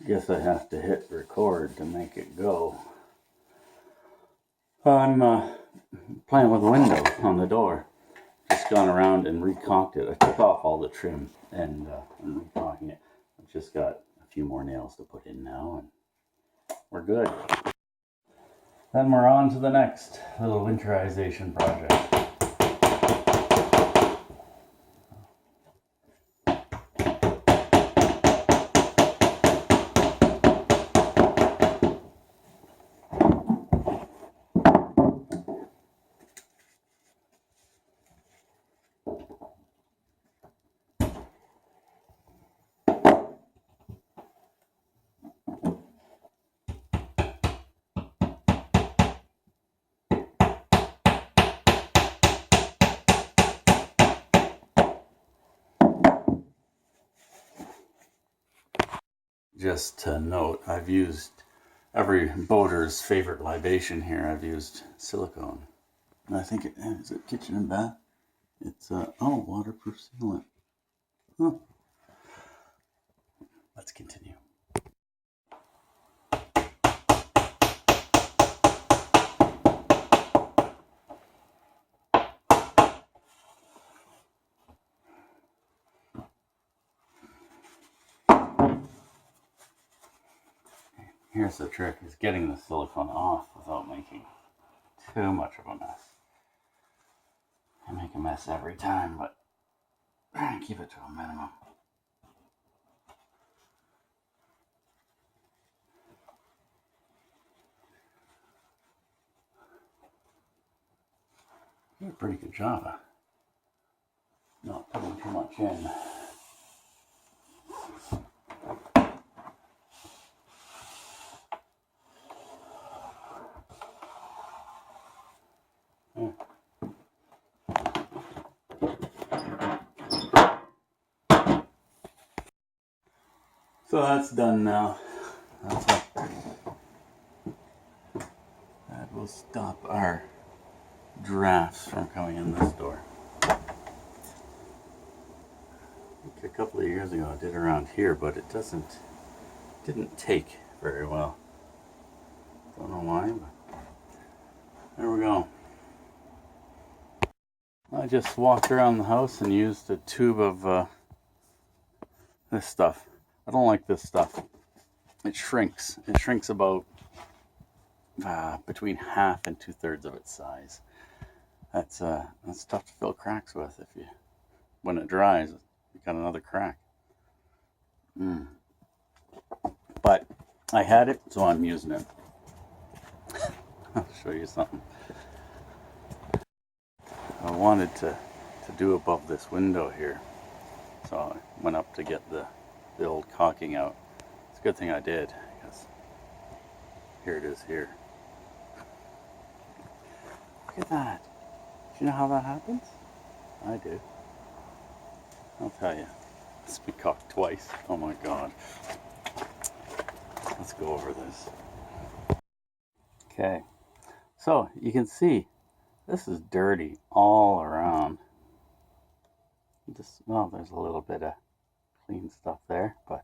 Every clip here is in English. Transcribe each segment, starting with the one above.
Guess I have to hit record to make it go. I'm playing with the window on the door. Just gone around and recaulked it. I took off all the trim and I'm recaulking it. I've just got a few more nails to put in now and we're good. Then we're on to the next little winterization project. Just to note, I've used every boater's favorite libation here. I've used silicone. And I think is it kitchen and bath? It's waterproof sealant. Huh. Let's continue. Here's the trick, is getting the silicone off without making too much of a mess. I make a mess every time, but try and keep it to a minimum. You did a pretty good job of not putting too much in. So that's done now. That will stop our drafts from coming in this door. A couple of years ago I did around here, but it didn't take very well. Don't know why, but there we go. I just walked around the house and used a tube of this stuff. I don't like this stuff. It shrinks. It shrinks about between half and 2/3 of its size. That's tough to fill cracks with. When it dries, you got another crack. But I had it, so I'm using it. I'll show you something. I wanted to do above this window here, so I went up to get the old caulking out. It's a good thing I did, because here it is here. Look at that. Do you know how that happens? I do. I'll tell you. It's been caulked twice. Oh my god. Let's go over this. Okay. So you can see this is dirty all around. Well, there's a little bit of clean stuff there, but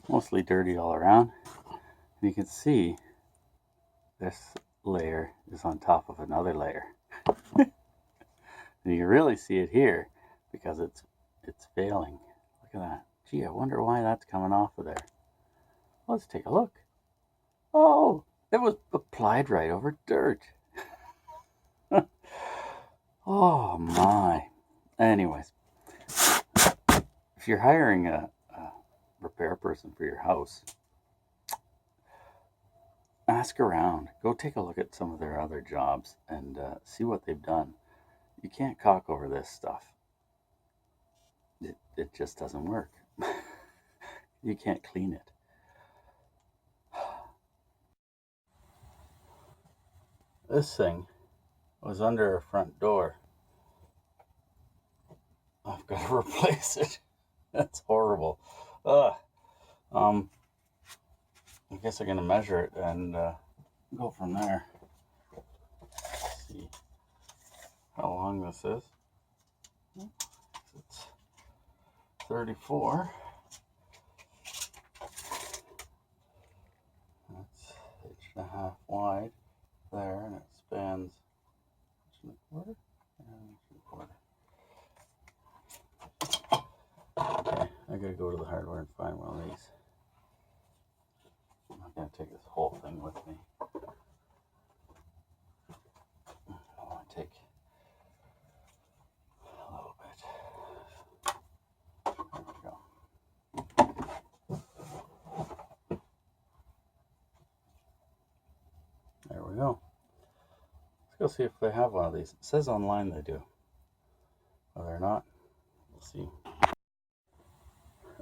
mostly dirty all around. And you can see this layer is on top of another layer. And you can really see it here because it's failing. Look at that. Gee, I wonder why that's coming off of there. Let's take a look. Oh, it was applied right over dirt. Oh my. Anyways, if you're hiring a repair person for your house, ask around. Go take a look at some of their other jobs and see what they've done. You can't caulk over this stuff. It just doesn't work. You can't clean it. This thing was under a front door. I've got to replace it. That's horrible. I guess I'm gonna measure it and go from there. Let's see how long this is. It's 34. 1.5 wide there, and it spans 1.25 and 1.25. Okay, I gotta go to the hardware and find one of these. I'm not gonna take this whole thing with me. I want to take a little bit. There we go. There we go. Let's go see if they have one of these. It says online they do. Whether or not, we'll see.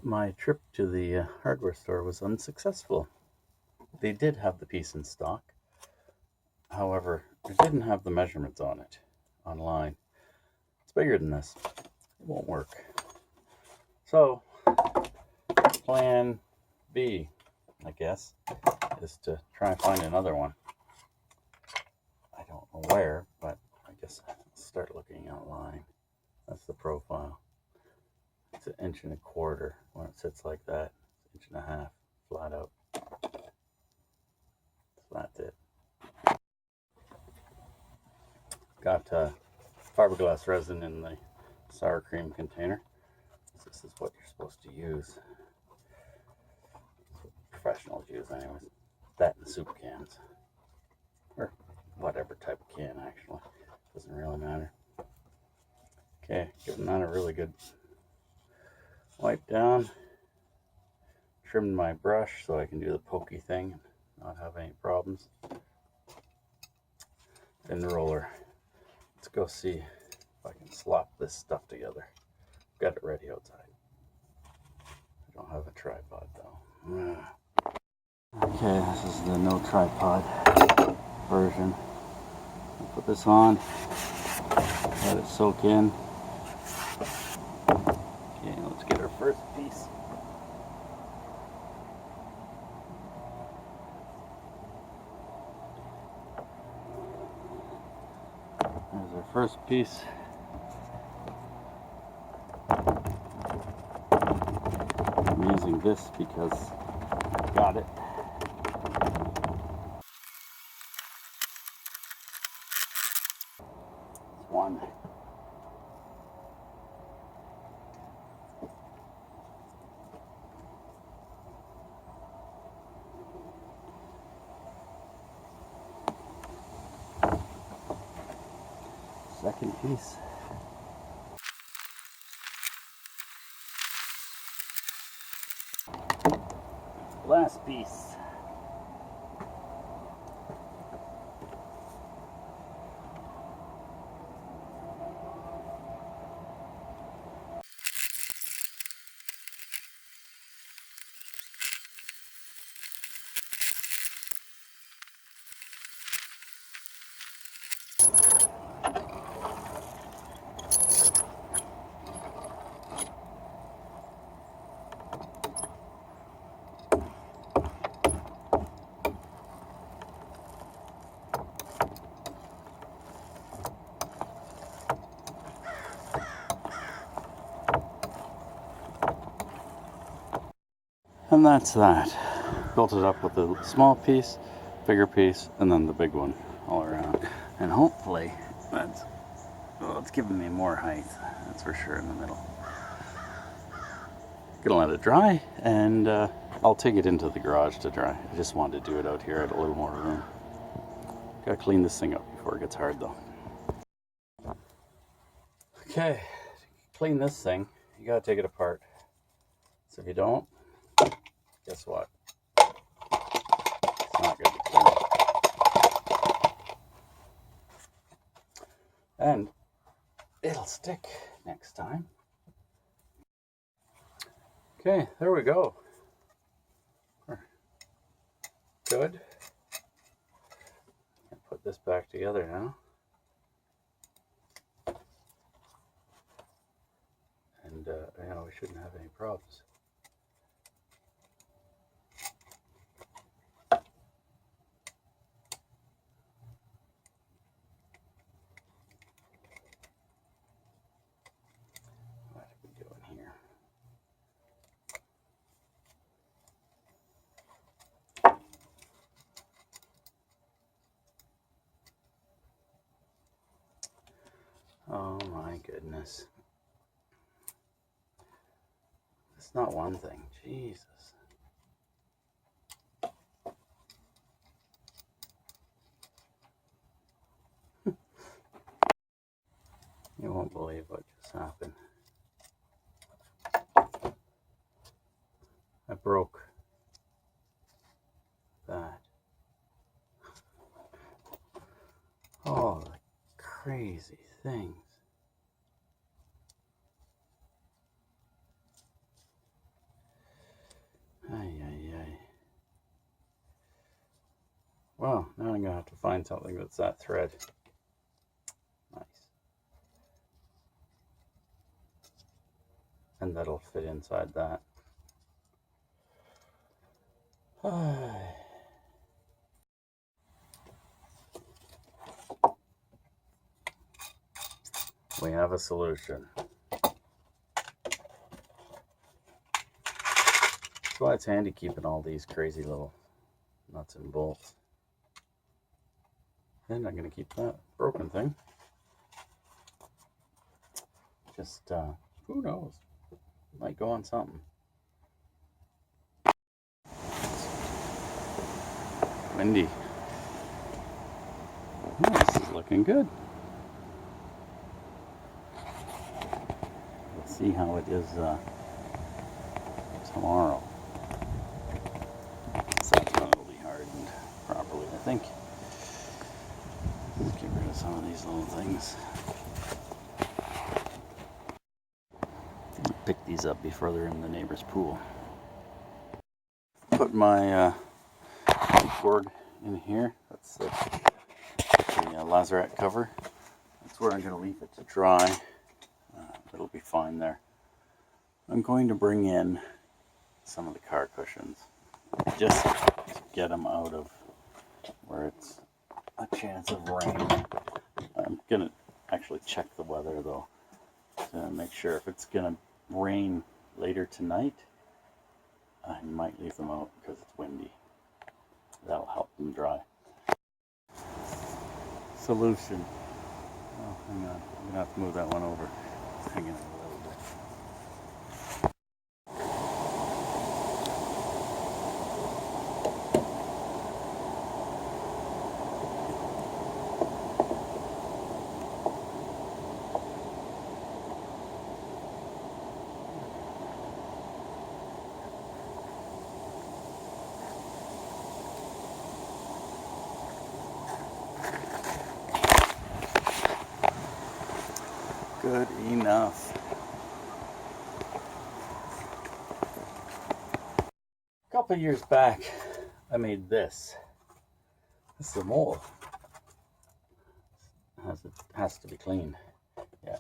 My trip to the hardware store was unsuccessful. They did have the piece in stock. However, it didn't have the measurements on it online. It's bigger than this. It won't work. So, plan B, I guess, is to try and find another one. I don't know where, but I guess I'll start looking online. That's the profile. It's 1.25 inches when it sits like that. It's 1.5 inches flat out. So that's it. Got fiberglass resin in the sour cream container. This is what you're supposed to use. That's what professionals use anyways. That and soup cans. Or whatever type of can actually. Doesn't really matter. Okay, giving that a really good wipe down. Trimmed my brush so I can do the pokey thing and not have any problems. Then the roller. Let's go see if I can slop this stuff together. Got it ready outside. I don't have a tripod though. Okay, this is the no tripod version. I'll put this on, let it soak in. Okay, let's get our first piece. There's our first piece. I'm using this because I got it. It's one. Second piece. Last piece. And that's that. Built it up with a small piece, bigger piece, and then the big one all around. And hopefully that's, well, it's giving me more height. That's for sure in the middle. Gonna let it dry, and I'll take it into the garage to dry. I just wanted to do it out here at a little more room. Gotta clean this thing up before it gets hard though. Okay, to clean this thing, you gotta take it apart. So if you don't, guess what? It's not going to be clean. And it'll stick next time. Okay, there we go. Good. I'll put this back together now. And you know, we shouldn't have any problems. goodness. It's not one thing. Jesus. You won't believe what just happened. I broke that. Oh, the crazy things. Ay, ay, ay. Well, now I'm going to have to find something that's that thread. Nice. And that'll fit inside that. We have a solution. That's why it's handy keeping all these crazy little nuts and bolts. And I'm going to keep that broken thing. Just, who knows? Might go on something. Windy. Oh, this is looking good. Let's see how it is tomorrow. That's going to be hardened properly, I think. Let's get rid of some of these little things. I'll pick these up before they're in the neighbor's pool. Put my board in here. That's the Laz Hatch cover. That's where I'm going to leave it to dry. It'll be fine there. I'm going to bring in some of the car cushions just to get them out of where it's a chance of rain. I'm going to actually check the weather though to make sure. If it's going to rain later tonight, I might leave them out because it's windy. That'll help them dry. Solution. Oh, hang on. I'm going to have to move that one over. It's hanging a little bit. Good enough. A couple of years back, I made this. This is a mold. It has to be cleaned. Yeah.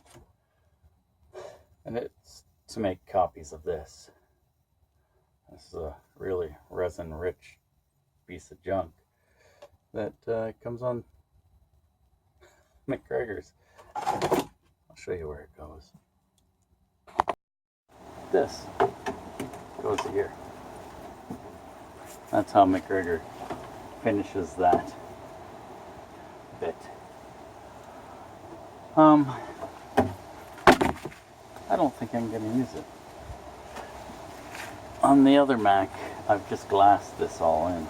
And it's to make copies of this. This is a really resin-rich piece of junk that comes on McGregor's. I'll show you where it goes. This goes here. That's how McGregor finishes that bit. I don't think I'm going to use it. On the other Mac, I've just glassed this all in.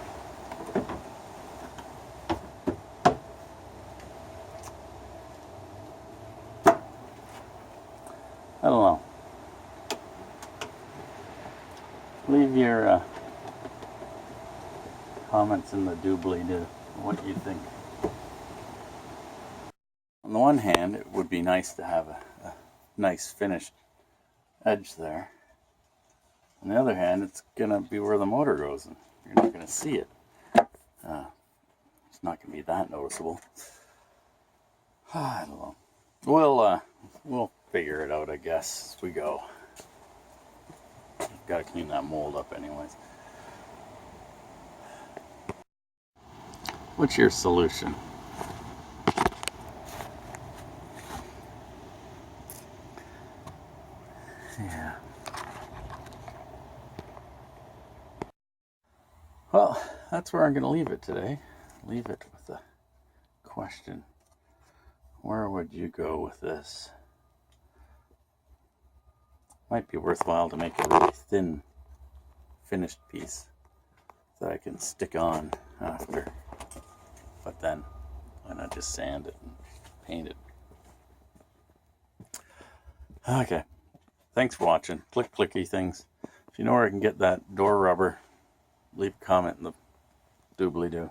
I don't know. Leave your comments in the doobly to what you think. On the one hand, it would be nice to have a nice finished edge there. On the other hand, it's going to be where the motor goes, and you're not going to see it. It's not going to be that noticeable. I don't know. We'll figure it out, I guess, as we go. Got to clean that mold up anyways. What's your solution? Yeah. Well, that's where I'm going to leave it today. Leave it with a question. Where would you go with this? Might be worthwhile to make a really thin finished piece that I can stick on after. But then why not just sand it and paint it? Okay. Thanks for watching. Click clicky things. If you know where I can get that door rubber, leave a comment in the doobly-doo.